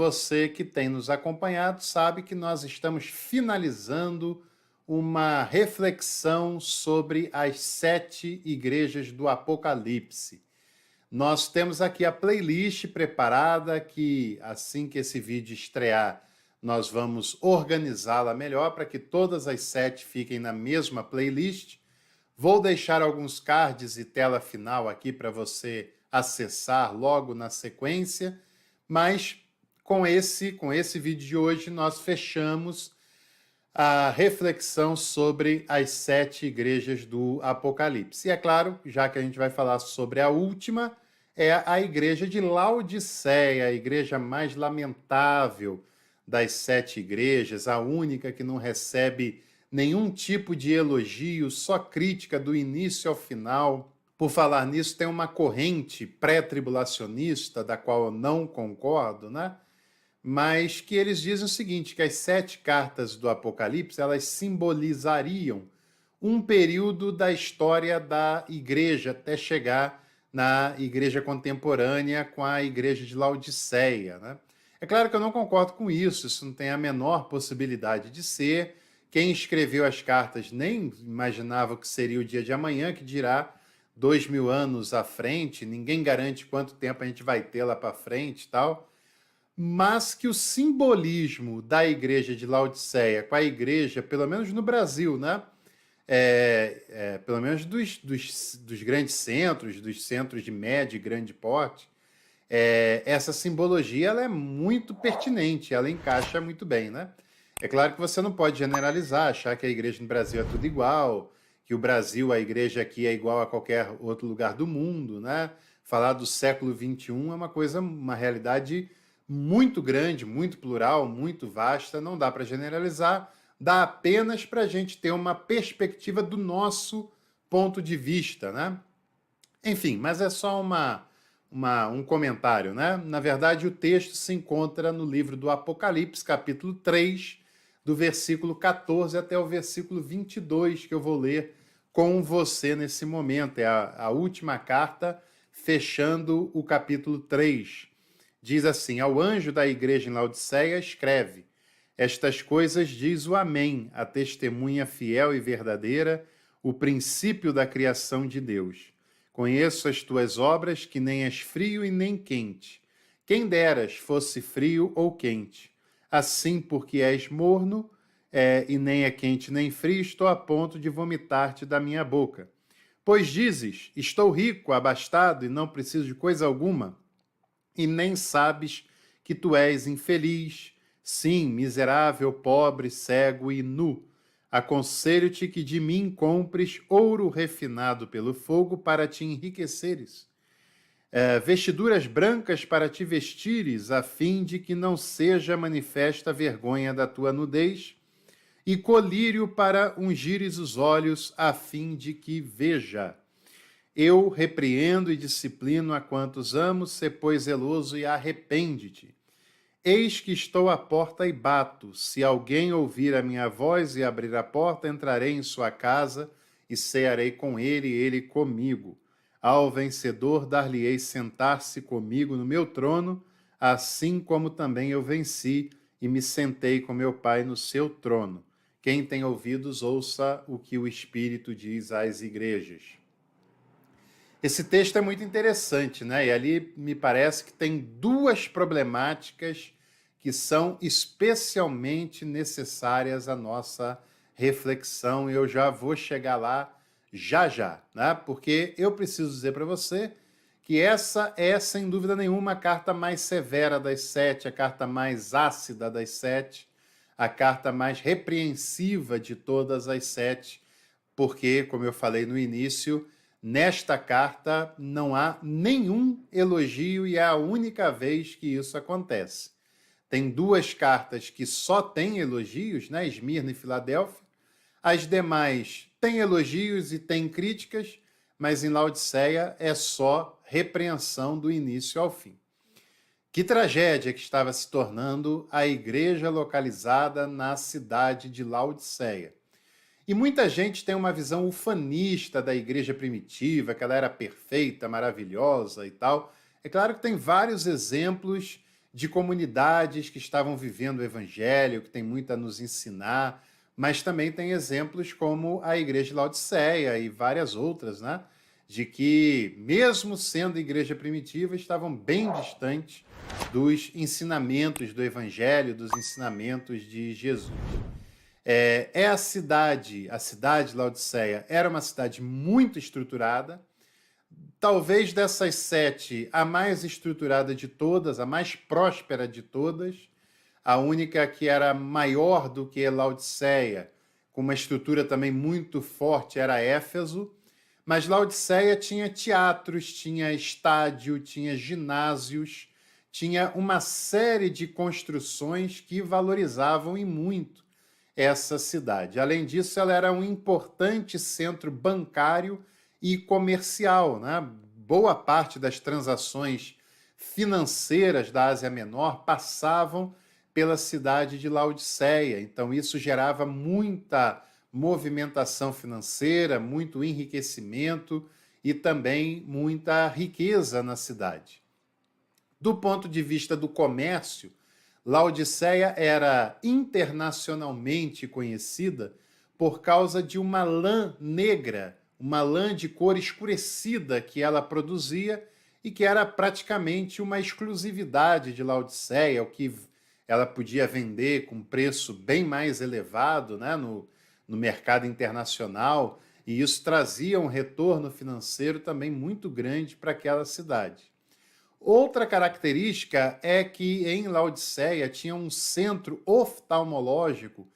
Você que tem nos acompanhado sabe que nós estamos finalizando uma reflexão sobre as 7 igrejas do Apocalipse. Nós temos aqui a playlist preparada que, assim que esse vídeo estrear, nós vamos organizá-la melhor para que todas as 7 fiquem na mesma playlist. Vou deixar alguns cards e tela final aqui para você acessar logo na sequência, mas com esse vídeo de hoje, nós fechamos a reflexão sobre as 7 igrejas do Apocalipse. E é claro, já que a gente vai falar sobre a última, é a igreja de Laodiceia, a igreja mais lamentável das 7 igrejas, a única que não recebe nenhum tipo de elogio, só crítica do início ao final. Por falar nisso, tem uma corrente pré-tribulacionista, da qual eu não concordo, né? Mas que eles dizem o seguinte, que as 7 cartas do Apocalipse, elas simbolizariam um período da história da igreja até chegar na igreja contemporânea com a igreja de Laodiceia, né? É claro que eu não concordo com isso não tem a menor possibilidade de ser. Quem escreveu as cartas nem imaginava que seria o dia de amanhã, que dirá 2000 anos à frente, ninguém garante quanto tempo a gente vai ter lá para frente e tal, mas que o simbolismo da igreja de Laodiceia com a igreja, pelo menos no Brasil, né? Pelo menos dos grandes centros, dos centros de médio e grande porte, essa simbologia ela é muito pertinente, ela encaixa muito bem, né? É claro que você não pode generalizar, achar que a igreja no Brasil é tudo igual, que o Brasil, a igreja aqui é igual a qualquer outro lugar do mundo, né? Falar do século XXI é uma realidade muito grande, muito plural, muito vasta, não dá para generalizar, dá apenas para a gente ter uma perspectiva do nosso ponto de vista, né? Enfim, mas é só um comentário, né? Na verdade, o texto se encontra no livro do Apocalipse, capítulo 3, do versículo 14 até o versículo 22, que eu vou ler com você nesse momento. É a última carta, fechando o capítulo 3. Diz assim: ao anjo da igreja em Laodiceia escreve: estas coisas diz o Amém, a testemunha fiel e verdadeira, o princípio da criação de Deus. Conheço as tuas obras, que nem és frio e nem quente. Quem deras fosse frio ou quente. Assim, porque és morno, e nem é quente nem frio, estou a ponto de vomitar-te da minha boca. Pois dizes: estou rico, abastado e não preciso de coisa alguma, e nem sabes que tu és infeliz, sim, miserável, pobre, cego e nu. Aconselho-te que de mim compres ouro refinado pelo fogo para te enriqueceres, vestiduras brancas para te vestires, a fim de que não seja manifesta a vergonha da tua nudez, e colírio para ungires os olhos, a fim de que veja. Eu repreendo e disciplino a quantos amo, sê pois zeloso e arrepende-te. Eis que estou à porta e bato. Se alguém ouvir a minha voz e abrir a porta, entrarei em sua casa e cearei com ele e ele comigo. Ao vencedor dar-lhe-ei sentar-se comigo no meu trono, assim como também eu venci e me sentei com meu Pai no seu trono. Quem tem ouvidos, ouça o que o Espírito diz às igrejas. Esse texto é muito interessante, né? E ali me parece que tem 2 problemáticas que são especialmente necessárias à nossa reflexão. E eu já vou chegar lá já, né? Porque eu preciso dizer para você que essa é, sem dúvida nenhuma, a carta mais severa das 7, a carta mais ácida das 7, a carta mais repreensiva de todas as 7, porque, como eu falei no início, nesta carta não há nenhum elogio e é a única vez que isso acontece. Tem 2 cartas que só têm elogios, né? Esmirna e Filadélfia. As demais têm elogios e têm críticas, mas em Laodiceia é só repreensão do início ao fim. Que tragédia que estava se tornando a igreja localizada na cidade de Laodiceia. E muita gente tem uma visão ufanista da igreja primitiva, que ela era perfeita, maravilhosa e tal. É claro que tem vários exemplos de comunidades que estavam vivendo o evangelho, que tem muito a nos ensinar, mas também tem exemplos como a igreja de Laodiceia e várias outras, né? De que, mesmo sendo igreja primitiva, estavam bem distantes dos ensinamentos do evangelho, dos ensinamentos de Jesus. A cidade de Laodiceia era uma cidade muito estruturada, talvez dessas 7, a mais estruturada de todas, a mais próspera de todas, a única que era maior do que Laodiceia, com uma estrutura também muito forte, era Éfeso, mas Laodiceia tinha teatros, tinha estádio, tinha ginásios, tinha uma série de construções que valorizavam e muito essa cidade. Além disso, ela era um importante centro bancário e comercial, né? Boa parte das transações financeiras da Ásia Menor passavam pela cidade de Laodiceia. Então, isso gerava muita movimentação financeira, muito enriquecimento e também muita riqueza na cidade. Do ponto de vista do comércio, Laodiceia era internacionalmente conhecida por causa de uma lã negra, uma lã de cor escurecida que ela produzia e que era praticamente uma exclusividade de Laodiceia, o que ela podia vender com preço bem mais elevado, né, no mercado internacional, e isso trazia um retorno financeiro também muito grande para aquela cidade. Outra característica é que em Laodiceia tinha um centro oftalmológico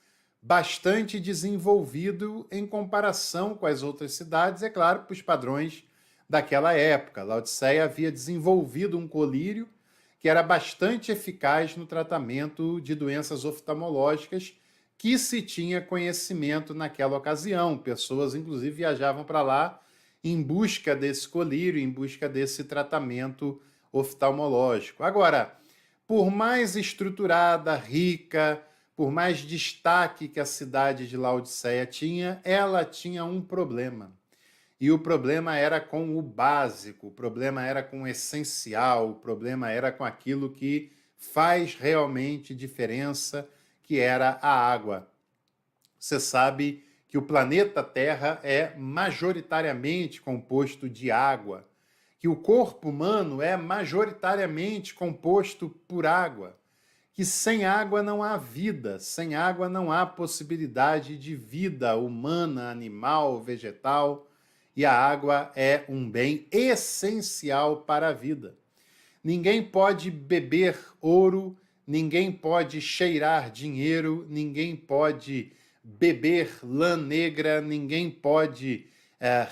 bastante desenvolvido em comparação com as outras cidades, é claro, para os padrões daquela época. Laodiceia havia desenvolvido um colírio que era bastante eficaz no tratamento de doenças oftalmológicas que se tinha conhecimento naquela ocasião. Pessoas, inclusive, viajavam para lá em busca desse colírio, em busca desse tratamento oftalmológico. Agora, por mais estruturada, rica, por mais destaque que a cidade de Laodiceia tinha, ela tinha um problema. E o problema era com o básico, o problema era com o essencial, o problema era com aquilo que faz realmente diferença, que era a água. Você sabe que o planeta Terra é majoritariamente composto de água, que o corpo humano é majoritariamente composto por água, que sem água não há vida, sem água não há possibilidade de vida humana, animal, vegetal, e a água é um bem essencial para a vida. Ninguém pode beber ouro, ninguém pode cheirar dinheiro, ninguém pode beber lã negra, ninguém pode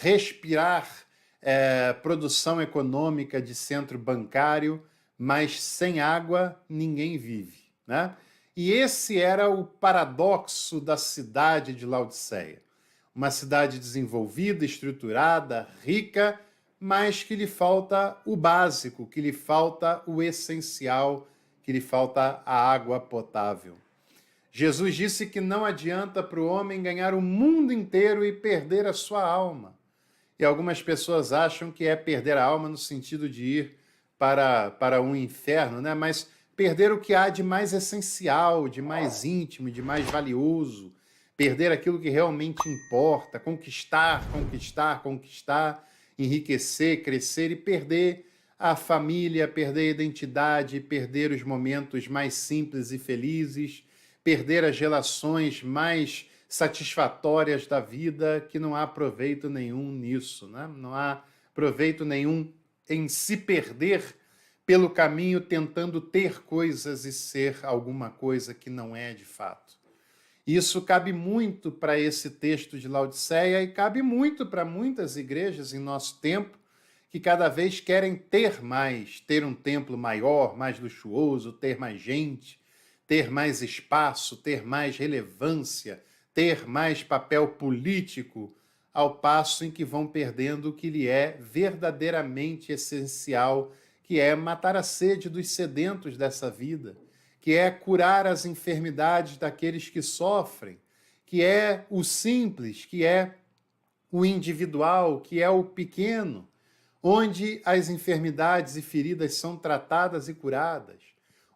respirar produção econômica de centro bancário, mas sem água ninguém vive, né? E esse era o paradoxo da cidade de Laodiceia. Uma cidade desenvolvida, estruturada, rica, mas que lhe falta o básico, que lhe falta o essencial, que lhe falta a água potável. Jesus disse que não adianta para o homem ganhar o mundo inteiro e perder a sua alma. E algumas pessoas acham que é perder a alma no sentido de ir para um inferno, né? Mas perder o que há de mais essencial, de mais íntimo, de mais valioso, perder aquilo que realmente importa, conquistar, enriquecer, crescer e perder a família, perder a identidade, perder os momentos mais simples e felizes, perder as relações mais satisfatórias da vida, que não há proveito nenhum nisso, né? Não há proveito nenhum em se perder pelo caminho tentando ter coisas e ser alguma coisa que não é de fato. Isso cabe muito para esse texto de Laodiceia e cabe muito para muitas igrejas em nosso tempo que cada vez querem ter mais, ter um templo maior, mais luxuoso, ter mais gente, ter mais espaço, ter mais relevância, ter mais papel político, ao passo em que vão perdendo o que lhe é verdadeiramente essencial, que é matar a sede dos sedentos dessa vida, que é curar as enfermidades daqueles que sofrem, que é o simples, que é o individual, que é o pequeno, onde as enfermidades e feridas são tratadas e curadas,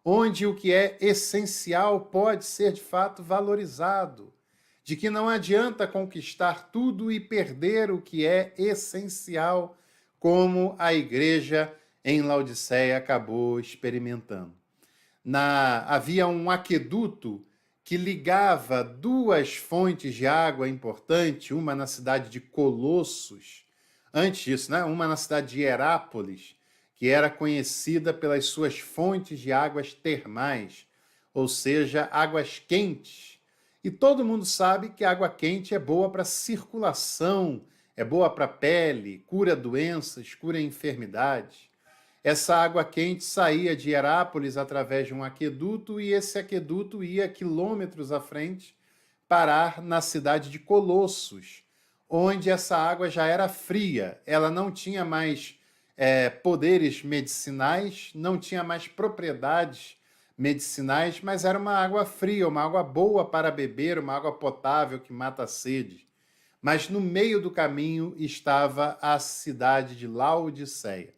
onde o que é essencial pode ser de fato valorizado, de que não adianta conquistar tudo e perder o que é essencial, como a igreja em Laodiceia acabou experimentando. Havia um aqueduto que ligava duas fontes de água importantes, uma na cidade de Colossos, antes disso, né? Uma na cidade de Herápolis, que era conhecida pelas suas fontes de águas termais, ou seja, águas quentes. E todo mundo sabe que água quente é boa para circulação, é boa para a pele, cura doenças, cura enfermidades. Essa água quente saía de Herápolis através de um aqueduto e esse aqueduto ia quilômetros à frente parar na cidade de Colossos, onde essa água já era fria. Ela não tinha mais poderes medicinais, não tinha mais propriedades medicinais, mas era uma água fria, uma água boa para beber, uma água potável que mata a sede. Mas no meio do caminho estava a cidade de Laodiceia.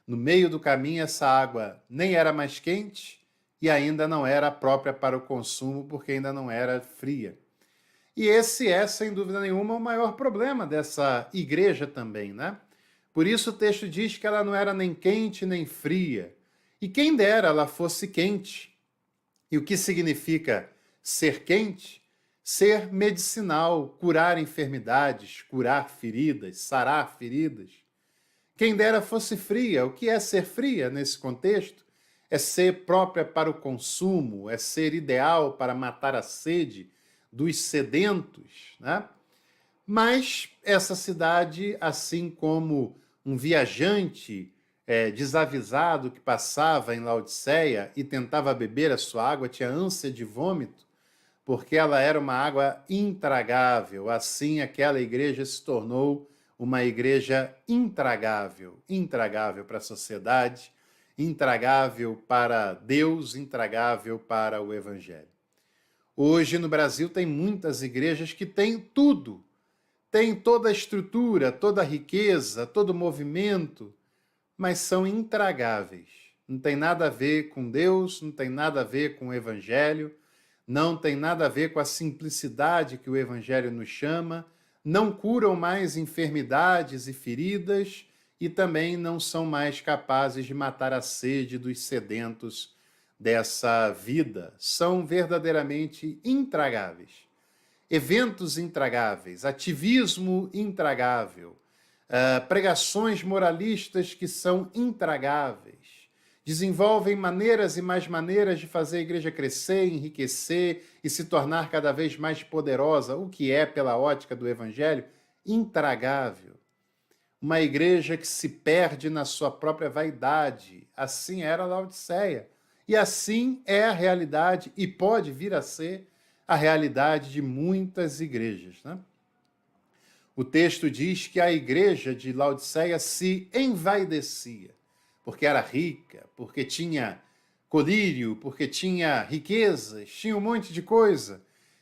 No meio do caminho, essa água nem era mais quente e ainda não era própria para o consumo, porque ainda não era fria. E esse é, sem dúvida nenhuma, o maior problema dessa igreja também, né? Por isso o texto diz que ela não era nem quente nem fria. E quem dera ela fosse quente. E o que significa ser quente? Ser medicinal, curar enfermidades, curar feridas, sarar feridas. Quem dera fosse fria. O que é ser fria nesse contexto? É ser própria para o consumo, é ser ideal para matar a sede dos sedentos, né? Mas essa cidade, assim como um viajante desavisado que passava em Laodiceia e tentava beber a sua água, tinha ânsia de vômito, porque ela era uma água intragável. Assim, aquela igreja se tornou uma igreja intragável, intragável para a sociedade, intragável para Deus, intragável para o Evangelho. Hoje no Brasil tem muitas igrejas que têm tudo, têm toda a estrutura, toda a riqueza, todo o movimento, mas são intragáveis. Não tem nada a ver com Deus, não tem nada a ver com o Evangelho, não tem nada a ver com a simplicidade que o Evangelho nos chama, não curam mais enfermidades e feridas e também não são mais capazes de matar a sede dos sedentos dessa vida. São verdadeiramente intragáveis. Eventos intragáveis, ativismo intragável, pregações moralistas que são intragáveis, desenvolvem maneiras e mais maneiras de fazer a igreja crescer, enriquecer e se tornar cada vez mais poderosa, o que é, pela ótica do Evangelho, intragável. Uma igreja que se perde na sua própria vaidade. Assim era Laodiceia. E assim é a realidade e pode vir a ser a realidade de muitas igrejas, né? O texto diz que a igreja de Laodiceia se envaidecia, porque era rica, porque tinha colírio, porque tinha riquezas, tinha um monte de coisa.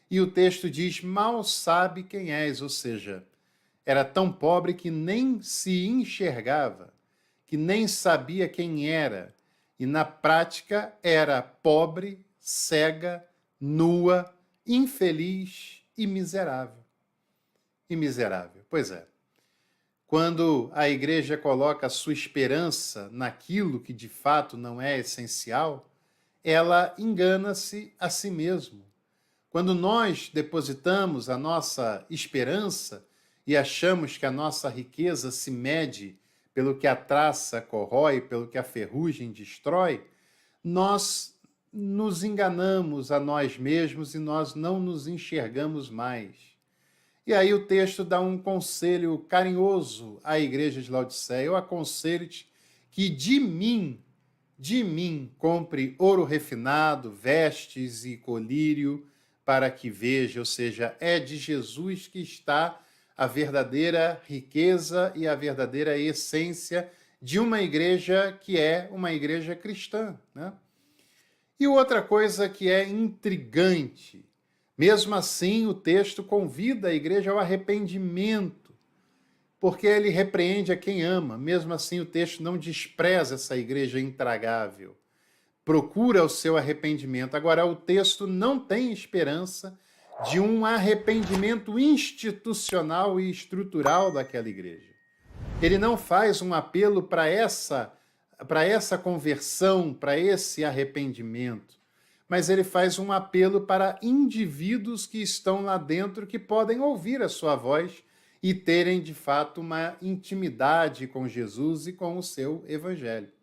E o texto diz, mal sabe quem és, ou seja, era tão pobre que nem se enxergava, que nem sabia quem era. E na prática era pobre, cega, nua, infeliz e miserável. E miserável, pois é. Quando a igreja coloca a sua esperança naquilo que de fato não é essencial, ela engana-se a si mesma. Quando nós depositamos a nossa esperança e achamos que a nossa riqueza se mede pelo que a traça corrói, pelo que a ferrugem destrói, nós nos enganamos a nós mesmos e nós não nos enxergamos mais. E aí o texto dá um conselho carinhoso à igreja de Laodiceia. Eu aconselho-te que de mim, compre ouro refinado, vestes e colírio, para que veja, ou seja, é de Jesus que está a verdadeira riqueza e a verdadeira essência de uma igreja que é uma igreja cristã, né? E outra coisa que é intrigante, mesmo assim, o texto convida a igreja ao arrependimento, porque ele repreende a quem ama. Mesmo assim, o texto não despreza essa igreja intragável. procura o seu arrependimento. Agora, o texto não tem esperança de um arrependimento institucional e estrutural daquela igreja. Ele não faz um apelo para essa conversão, para esse arrependimento, mas ele faz um apelo para indivíduos que estão lá dentro, que podem ouvir a sua voz e terem, de fato, uma intimidade com Jesus e com o seu evangelho.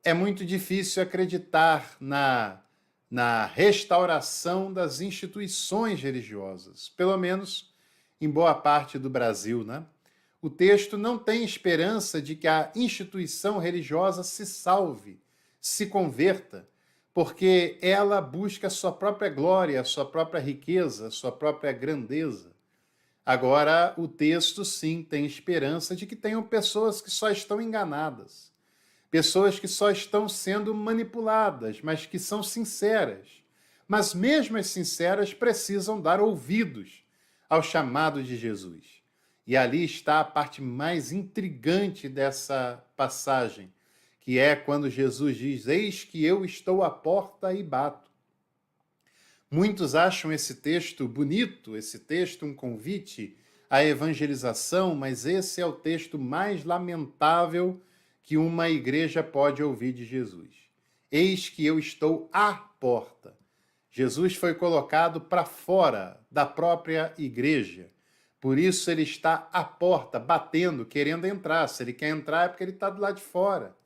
É muito difícil acreditar na restauração das instituições religiosas, pelo menos em boa parte do Brasil, né? O texto não tem esperança de que a instituição religiosa se salve, se converta, porque ela busca a sua própria glória, a sua própria riqueza, a sua própria grandeza. Agora, o texto, sim, tem esperança de que tenham pessoas que só estão enganadas, pessoas que só estão sendo manipuladas, mas que são sinceras. Mas mesmo as sinceras precisam dar ouvidos ao chamado de Jesus. E ali está a parte mais intrigante dessa passagem, que é quando Jesus diz: eis que eu estou à porta e bato. Muitos acham esse texto bonito, esse texto um convite à evangelização, mas esse é o texto mais lamentável que uma igreja pode ouvir de Jesus. Eis que eu estou à porta. Jesus foi colocado para fora da própria igreja. Por isso ele está à porta, batendo, querendo entrar. Se ele quer entrar é porque ele está do lado de fora.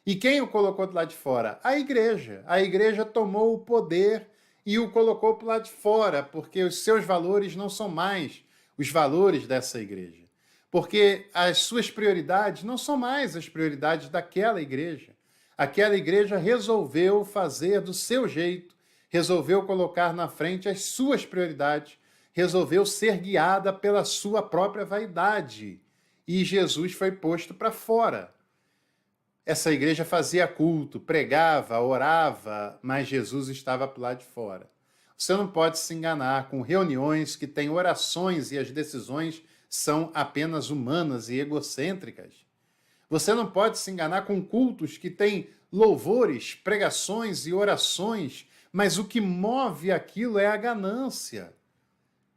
E quem o colocou do lado de fora? A igreja. A igreja tomou o poder e o colocou para o lado de fora, porque os seus valores não são mais os valores dessa igreja. Porque as suas prioridades não são mais as prioridades daquela igreja. Aquela igreja resolveu fazer do seu jeito, resolveu colocar na frente as suas prioridades, resolveu ser guiada pela sua própria vaidade. E Jesus foi posto para fora. Essa igreja fazia culto, pregava, orava, mas Jesus estava para lá de fora. Você não pode se enganar com reuniões que têm orações e as decisões são apenas humanas e egocêntricas. Você não pode se enganar com cultos que têm louvores, pregações e orações, mas o que move aquilo é a ganância.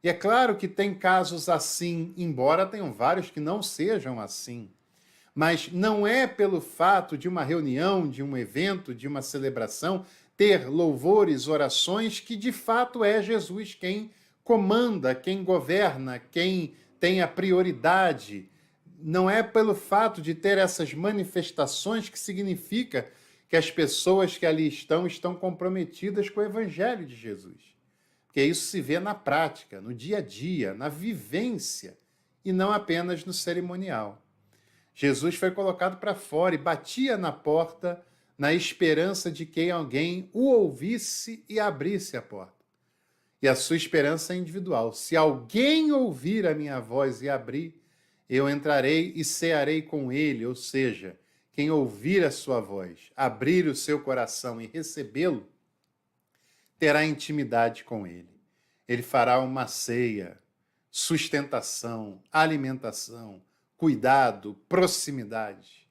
E é claro que tem casos assim, embora tenham vários que não sejam assim. Mas não é pelo fato de uma reunião, de um evento, de uma celebração, ter louvores, orações, que de fato é Jesus quem comanda, quem governa, quem tem a prioridade. Não é pelo fato de ter essas manifestações que significa que as pessoas que ali estão comprometidas com o Evangelho de Jesus. Porque isso se vê na prática, no dia a dia, na vivência, e não apenas no cerimonial. Jesus foi colocado para fora e batia na porta na esperança de que alguém o ouvisse e abrisse a porta. E a sua esperança é individual. Se alguém ouvir a minha voz e abrir, eu entrarei e cearei com ele, ou seja, quem ouvir a sua voz, abrir o seu coração e recebê-lo, terá intimidade com ele. Ele fará uma ceia, sustentação, alimentação, cuidado, proximidade.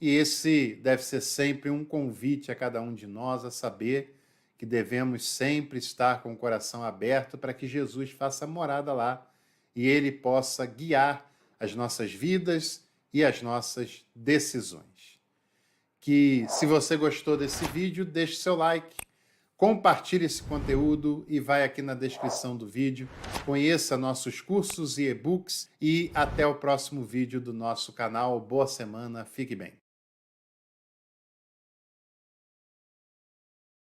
E esse deve ser sempre um convite a cada um de nós a saber que devemos sempre estar com o coração aberto para que Jesus faça morada lá e ele possa guiar as nossas vidas e as nossas decisões. Que, se você gostou desse vídeo, deixe seu like, compartilhe esse conteúdo e vai aqui na descrição do vídeo. Conheça nossos cursos e e-books e até o próximo vídeo do nosso canal. Boa semana, fique bem.